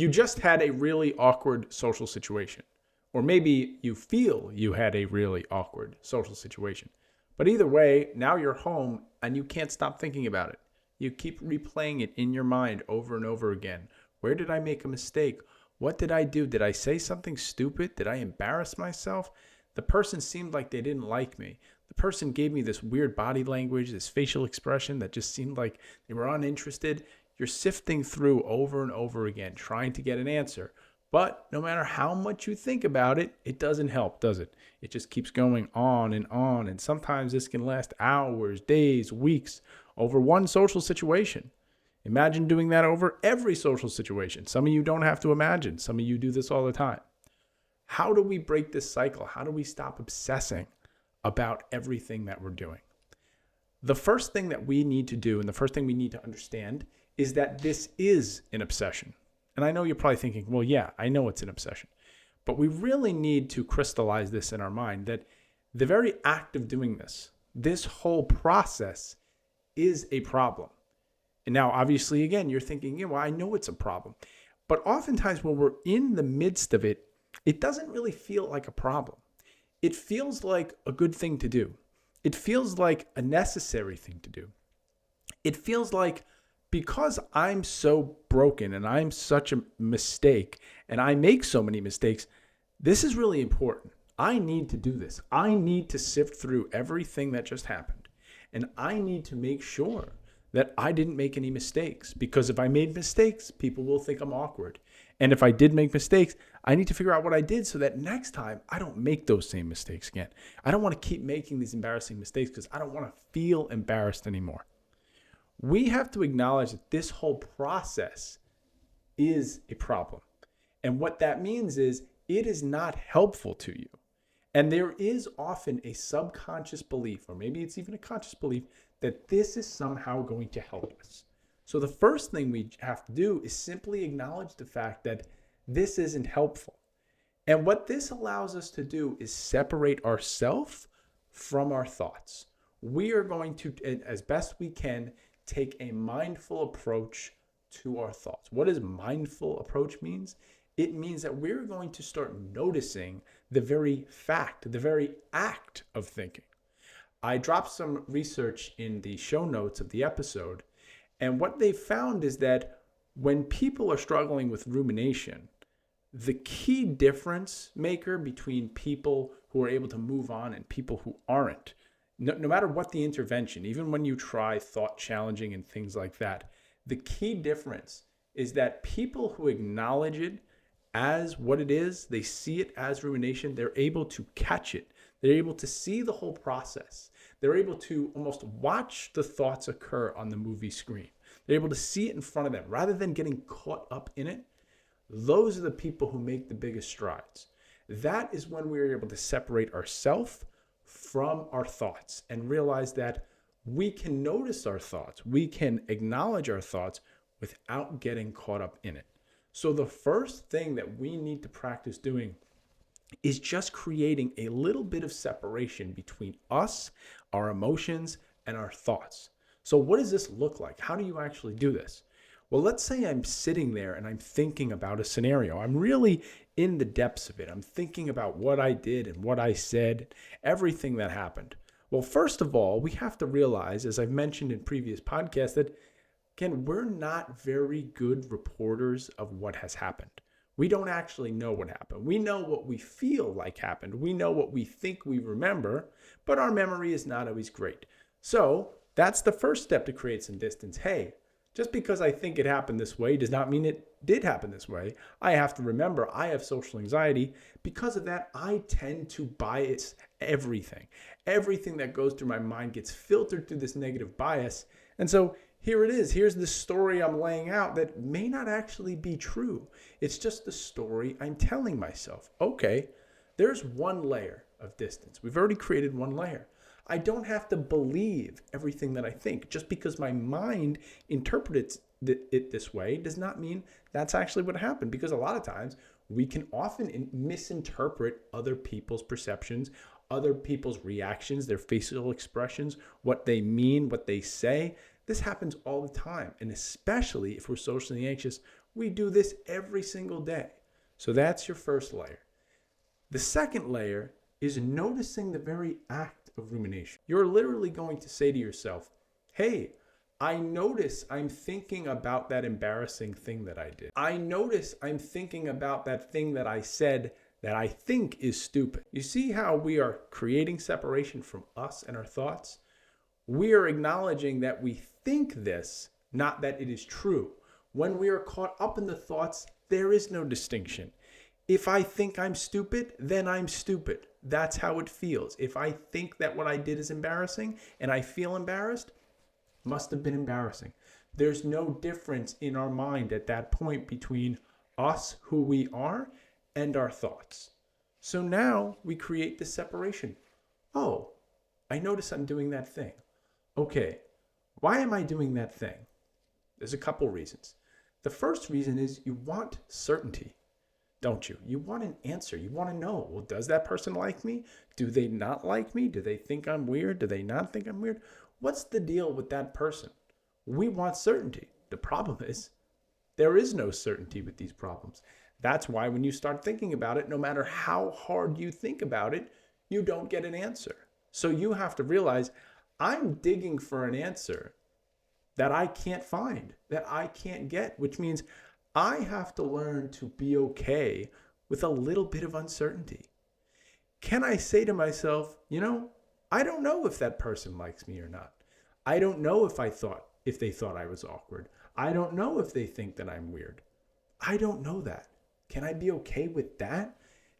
You just had a really awkward social situation. Or maybe you feel you had a really awkward social situation. But either way, now you're home and you can't stop thinking about it. You keep replaying it in your mind over and over again. Where did I make a mistake? What did I do? Did I say something stupid? Did I embarrass myself? The person seemed like they didn't like me. The person gave me this weird body language, this facial expression that just seemed like they were uninterested. You're sifting through over and over again, trying to get an answer. But no matter how much you think about it, it doesn't help, does it? It just keeps going on. And sometimes this can last hours, days, weeks over one social situation. Imagine doing that over every social situation. Some of you don't have to imagine. Some of you do this all the time. How do we break this cycle? How do we stop obsessing about everything that we're doing? The first thing that we need to do, and the first thing we need to understand, is that this is an obsession. And I know you're probably thinking, well, yeah, I know it's an obsession. But we really need to crystallize this in our mind, that the very act of doing this whole process is a problem. And now, obviously, again, you're thinking, yeah, well, I know it's a problem. But oftentimes when we're in the midst of it, it doesn't really feel like a problem. It feels like a good thing to do. It feels like a necessary thing to do. It feels like, because I'm so broken and I'm such a mistake and I make so many mistakes, this is really important. I need to do this. I need to sift through everything that just happened. And I need to make sure that I didn't make any mistakes, because if I made mistakes, people will think I'm awkward. And if I did make mistakes, I need to figure out what I did so that next time I don't make those same mistakes again. I don't want to keep making these embarrassing mistakes because I don't want to feel embarrassed anymore. We have to acknowledge that this whole process is a problem. And what that means is it is not helpful to you. And there is often a subconscious belief, or maybe it's even a conscious belief, that this is somehow going to help us. So the first thing we have to do is simply acknowledge the fact that this isn't helpful. And what this allows us to do is separate ourselves from our thoughts. We are going to, as best we can, take a mindful approach to our thoughts. What does mindful approach means? It means that we're going to start noticing the very fact, the very act of thinking. I dropped some research in the show notes of the episode, and what they found is that when people are struggling with rumination, the key difference maker between people who are able to move on and people who aren't, no matter what the intervention, even when you try thought challenging and things like that, the key difference is that people who acknowledge it as what it is, they see it as rumination, they're able to catch it. They're able to see the whole process. They're able to almost watch the thoughts occur on the movie screen. They're able to see it in front of them rather than getting caught up in it. Those are the people who make the biggest strides. That is when we're able to separate ourselves from our thoughts and realize that we can notice our thoughts. We can acknowledge our thoughts without getting caught up in it. So the first thing that we need to practice doing is just creating a little bit of separation between us, our emotions, and our thoughts. So what does this look like? How do you actually do this? Well, let's say I'm sitting there and I'm thinking about a scenario. I'm really in the depths of it. I'm thinking about what I did and what I said, everything that happened. Well, first of all, we have to realize, as I've mentioned in previous podcasts, that, again, we're not very good reporters of what has happened. We don't actually know what happened. We know what we feel like happened. We know what we think we remember, but our memory is not always great. So that's the first step to create some distance. Hey, just because I think it happened this way does not mean it did happen this way. I have to remember I have social anxiety. Because of that, I tend to bias everything. Everything that goes through my mind gets filtered through this negative bias. And so here it is. Here's the story I'm laying out that may not actually be true. It's just the story I'm telling myself. Okay, there's one layer of distance. We've already created one layer. I don't have to believe everything that I think. Just because my mind interprets it this way does not mean that's actually what happened. Because a lot of times we can often misinterpret other people's perceptions, other people's reactions, their facial expressions, what they mean, what they say. This happens all the time. And especially if we're socially anxious, We do this every single day. So that's your first layer. The second layer is noticing the very act of rumination. You're literally going to say to yourself, hey, I notice I'm thinking about that embarrassing thing that I did. I notice I'm thinking about that thing that I said that I think is stupid. You see how we are creating separation from us and our thoughts? We are acknowledging that we think this, not that it is true. When we are caught up in the thoughts, there is no distinction. If I think I'm stupid, then I'm stupid. That's how it feels. If I think that what I did is embarrassing and I feel embarrassed, must have been embarrassing. There's no difference in our mind at that point between us, who we are, and our thoughts. So now we create this separation. Oh, I notice I'm doing that thing. Okay, why am I doing that thing? There's a couple reasons. The first reason is you want certainty, don't you? You want an answer. You want to know, well, does that person like me? Do they not like me? Do they think I'm weird? Do they not think I'm weird? What's the deal with that person? We want certainty. The problem is there is no certainty with these problems. That's why when you start thinking about it, no matter how hard you think about it, you don't get an answer. So you have to realize I'm digging for an answer that I can't find, that I can't get, which means I have to learn to be okay with a little bit of uncertainty. Can I say to myself, I don't know if that person likes me or not. I don't know if they thought I was awkward. I don't know if they think that I'm weird. I don't know that. Can I be okay with that?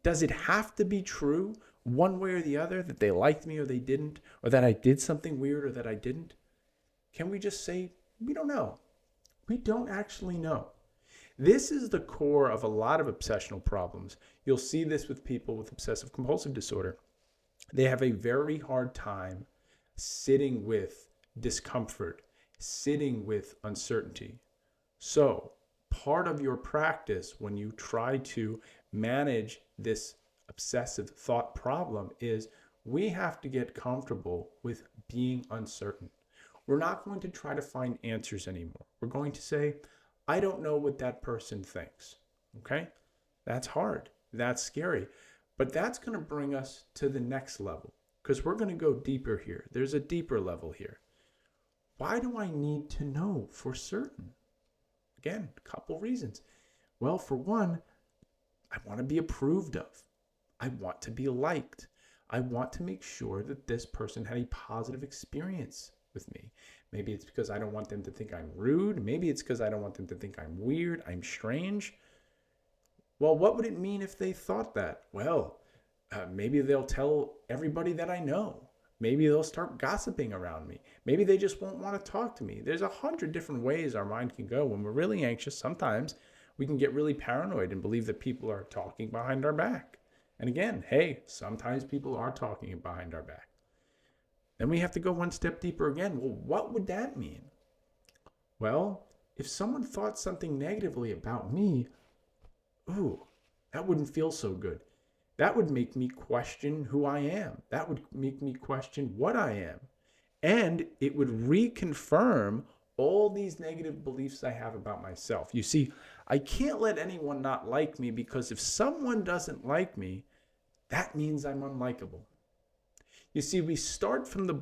Does it have to be true one way or the other that they liked me or they didn't, or that I did something weird or that I didn't? Can we just say, we don't know? We don't actually know. This is the core of a lot of obsessional problems. You'll see this with people with obsessive compulsive disorder. They have a very hard time sitting with discomfort, sitting with uncertainty. So part of your practice when you try to manage this obsessive thought problem is we have to get comfortable with being uncertain. We're not going to try to find answers anymore. We're going to say, I don't know what that person thinks. Okay? That's hard. That's scary. But that's going to bring us to the next level because we're going to go deeper here. There's a deeper level here. Why do I need to know for certain? Again, a couple reasons. Well, for one, I want to be approved of. I want to be liked. I want to make sure that this person had a positive experience with me. Maybe it's because I don't want them to think I'm rude. Maybe it's because I don't want them to think I'm weird, I'm strange. Well, what would it mean if they thought that? Well, maybe they'll tell everybody that I know. Maybe they'll start gossiping around me. Maybe they just won't want to talk to me. There's 100 different ways our mind can go. When we're really anxious, sometimes we can get really paranoid and believe that people are talking behind our back. And again, hey, sometimes people are talking behind our back. Then we have to go one step deeper again. Well, what would that mean? Well, if someone thought something negatively about me, that wouldn't feel so good. That would make me question who I am. That would make me question what I am. And it would reconfirm all these negative beliefs I have about myself. You see, I can't let anyone not like me because if someone doesn't like me, that means I'm unlikable. You see, we start from the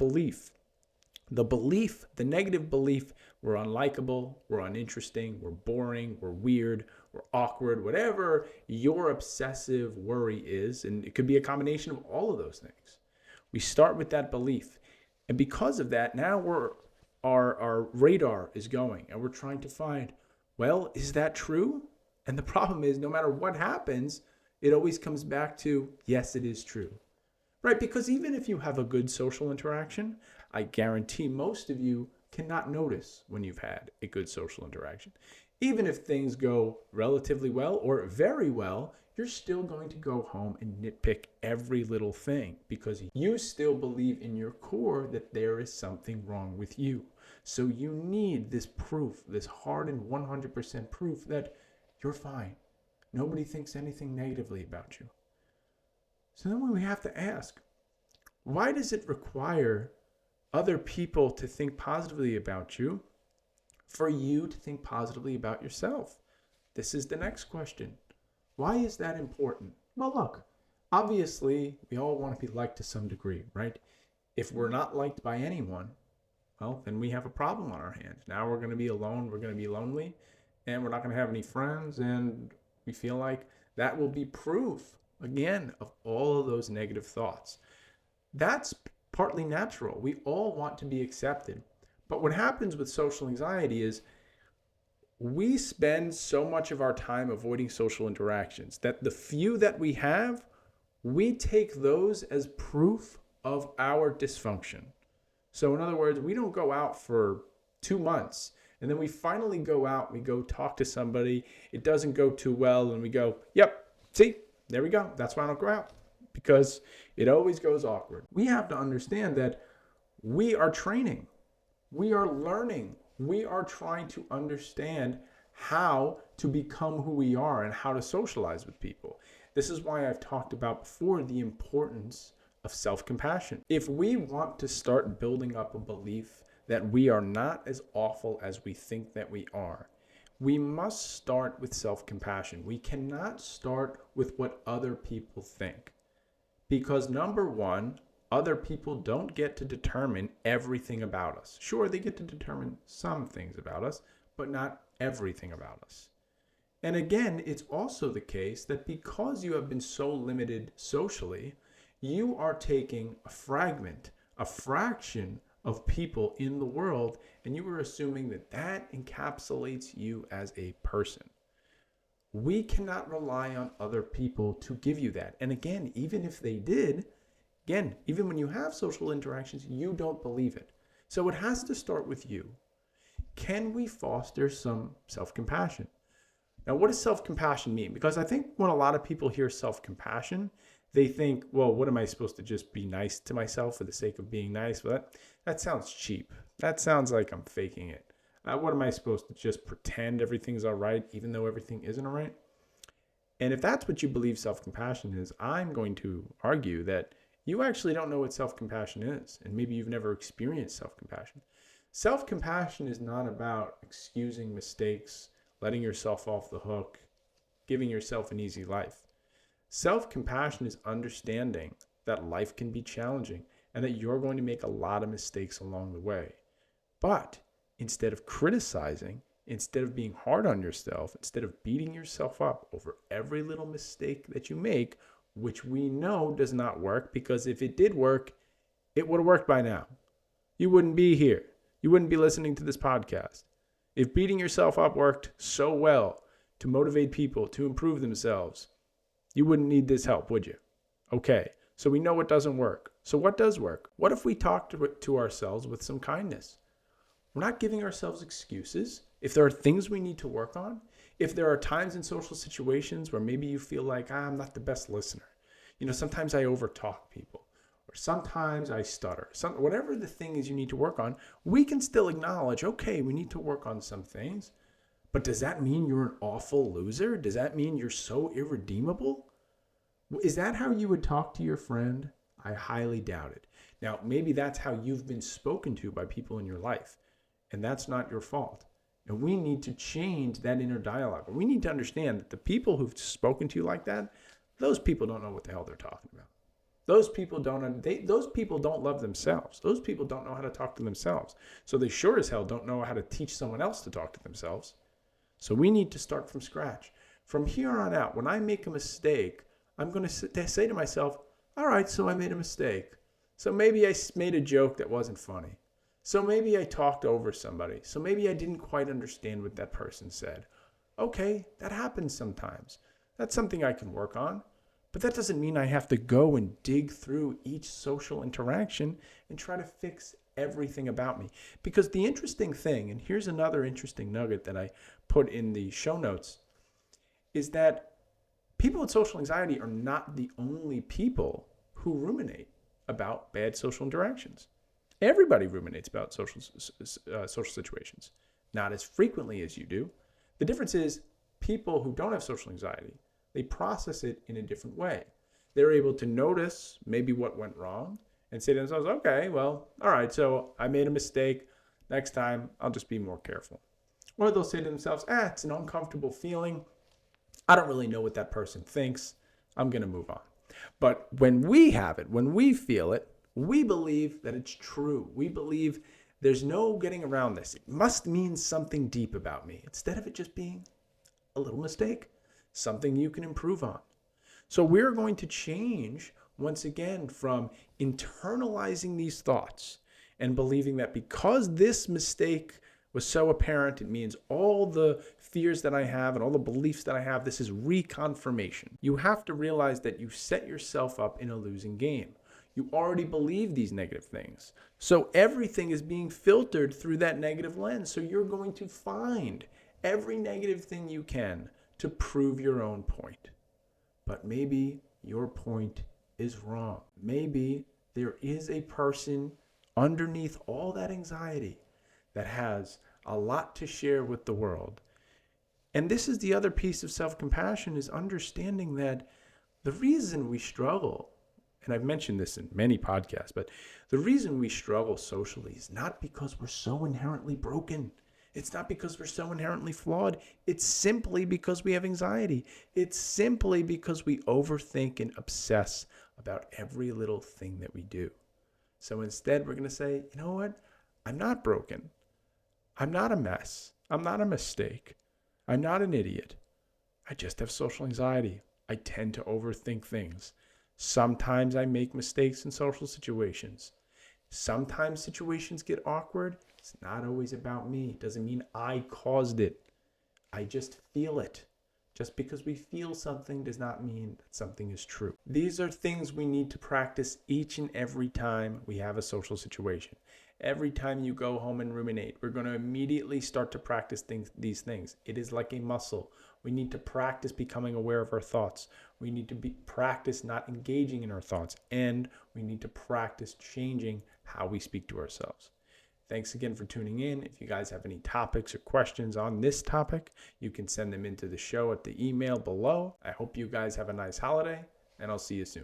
negative belief, we're unlikable, we're uninteresting, we're boring, we're weird, we're awkward, whatever your obsessive worry is. And it could be a combination of all of those things. We start with that belief. And because of that, now our radar is going and we're trying to find, well, is that true? And the problem is no matter what happens, it always comes back to, yes, it is true. Right? Because even if you have a good social interaction, I guarantee most of you cannot notice when you've had a good social interaction. Even if things go relatively well or very well, you're still going to go home and nitpick every little thing because you still believe in your core that there is something wrong with you. So you need this proof, this hard and 100% proof that you're fine. Nobody thinks anything negatively about you. So then we have to ask, why does it require other people to think positively about you for you to think positively about yourself? This is the next question. Why is that important? Well, look, obviously, we all want to be liked to some degree, right? If we're not liked by anyone, well, then we have a problem on our hands. Now we're going to be alone, we're going to be lonely, and we're not going to have any friends, and we feel like that will be proof, again, of all of those negative thoughts. That's partly natural. We all want to be accepted. But what happens with social anxiety is we spend so much of our time avoiding social interactions that the few that we have, we take those as proof of our dysfunction. So in other words, we don't go out for 2 months and then we finally go out, we go talk to somebody, it doesn't go too well, and we go, yep, see, there we go. That's why I don't go out, because it always goes awkward. We have to understand that we are training, we are learning, we are trying to understand how to become who we are and how to socialize with people. This is why I've talked about before the importance of self-compassion. If we want to start building up a belief that we are not as awful as we think that we are, we must start with self-compassion. We cannot start with what other people think. Because number one, other people don't get to determine everything about us. Sure, they get to determine some things about us, but not everything about us. And again, it's also the case that because you have been so limited socially, you are taking a fragment, a fraction of people in the world, and you are assuming that that encapsulates you as a person. We cannot rely on other people to give you that. And again, even if they did, again, even when you have social interactions, you don't believe it. So it has to start with you. Can we foster some self-compassion? Now, what does self-compassion mean? Because I think when a lot of people hear self-compassion, they think, well, what am I supposed to just be nice to myself for the sake of being nice? Well, that sounds cheap. That sounds like I'm faking it. What am I supposed to just pretend everything's all right, even though everything isn't all right? And if that's what you believe self-compassion is, I'm going to argue that you actually don't know what self-compassion is, and maybe you've never experienced self-compassion. Self-compassion is not about excusing mistakes, letting yourself off the hook, giving yourself an easy life. Self-compassion is understanding that life can be challenging and that you're going to make a lot of mistakes along the way. But instead of criticizing, instead of being hard on yourself, instead of beating yourself up over every little mistake that you make, which we know does not work, because if it did work, it would have worked by now. You wouldn't be here. You wouldn't be listening to this podcast. If beating yourself up worked so well to motivate people to improve themselves, you wouldn't need this help, would you? Okay, so we know what doesn't work. So what does work? What if we talk to ourselves with some kindness? We're not giving ourselves excuses. If there are things we need to work on, if there are times in social situations where maybe you feel like, I'm not the best listener. Sometimes I overtalk people, or sometimes I stutter. Whatever the thing is you need to work on, we can still acknowledge, okay, we need to work on some things. But does that mean you're an awful loser? Does that mean you're so irredeemable? Is that how you would talk to your friend? I highly doubt it. Now, maybe that's how you've been spoken to by people in your life, and that's not your fault. And we need to change that inner dialogue. We need to understand that the people who've spoken to you like that, those people don't know what the hell they're talking about. Those people don't love themselves. Those people don't know how to talk to themselves. So they sure as hell don't know how to teach someone else to talk to themselves. So we need to start from scratch. From here on out, when I make a mistake, I'm going to say to myself, all right, so I made a mistake. So maybe I made a joke that wasn't funny. So maybe I talked over somebody. So maybe I didn't quite understand what that person said. Okay, that happens sometimes. That's something I can work on. But that doesn't mean I have to go and dig through each social interaction and try to fix everything about me. Because the interesting thing, and here's another interesting nugget that I put in the show notes, is that people with social anxiety are not the only people who ruminate about bad social interactions. Everybody ruminates about social situations, not as frequently as you do. The difference is people who don't have social anxiety, they process it in a different way. They're able to notice maybe what went wrong and say to themselves, okay, well, all right, so I made a mistake. Next time, I'll just be more careful. Or they'll say to themselves, it's an uncomfortable feeling. I don't really know what that person thinks. I'm going to move on. But when we have it, when we feel it, we believe that it's true. We believe there's no getting around this. It must mean something deep about me, instead of it just being a little mistake, something you can improve on. So we're going to change once again from internalizing these thoughts and believing that because this mistake was so apparent, it means all the fears that I have and all the beliefs that I have, this is reconfirmation. You have to realize that you set yourself up in a losing game. You already believe these negative things. So everything is being filtered through that negative lens. So you're going to find every negative thing you can to prove your own point. But maybe your point is wrong. Maybe there is a person underneath all that anxiety that has a lot to share with the world. And this is the other piece of self-compassion, is understanding that the reason we struggle, and I've mentioned this in many podcasts, but the reason we struggle socially is not because we're so inherently broken. It's not because we're so inherently flawed. It's simply because we have anxiety. It's simply because we overthink and obsess about every little thing that we do. So instead, we're going to say, you know what? I'm not broken. I'm not a mess. I'm not a mistake. I'm not an idiot. I just have social anxiety. I tend to overthink things. Sometimes I make mistakes in social situations. Sometimes situations get awkward. It's not always about me. It doesn't mean I caused it. I just feel it. Just because we feel something does not mean that something is true. These are things we need to practice each and every time we have a social situation. Every time you go home and ruminate, we're going to immediately start to practice these things. It is like a muscle. We need to practice becoming aware of our thoughts. We need to practice not engaging in our thoughts. And we need to practice changing how we speak to ourselves. Thanks again for tuning in. If you guys have any topics or questions on this topic, you can send them into the show at the email below. I hope you guys have a nice holiday, and I'll see you soon.